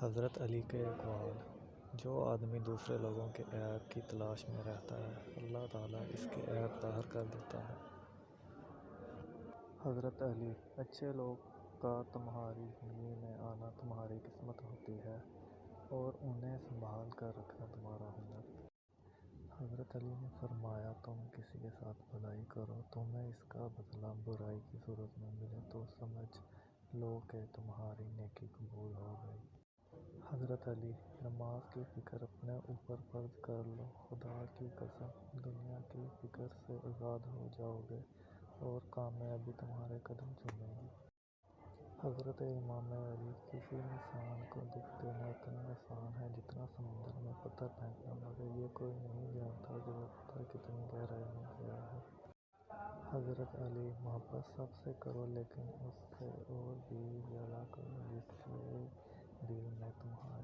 حضرت علی کے اقوال: جو آدمی دوسرے لوگوں کے عیب کی تلاش میں رہتا ہے، اللہ تعالیٰ اس کے عیب ظاہر کر دیتا ہے۔ حضرت علی: اچھے لوگ کا تمہاری زندگی میں آنا تمہاری قسمت ہوتی ہے اور انہیں سنبھال کر رکھنا تمہارا ہنر۔ حضرت علی نے فرمایا، تم کسی کے ساتھ بھلائی کرو، تمہیں اس کا بدلہ برائی کی صورت میں ملے تو سمجھ لو کہ تمہاری نیکی قبول ہو گئی۔ حضرت علی: نماز کی فکر اپنے اوپر فرض کر لو، خدا کی قسم دنیا کی فکر سے آزاد ہو جاؤ گے اور کامیابی تمہارے قدم چومے گی۔ حضرت امام علی: کسی انسان کو دکھ دینا اتنا آسان ہے جتنا سمندر میں پتھر پھینکنا، مگر یہ کوئی نہیں جانتا کہ وہ پتھر کتنی گہرائی میں گیا ہے۔ حضرت علی: محبت سب سے کرو لیکن اس سے اور بھی زیادہ کرو جس کے دل میں تمہارا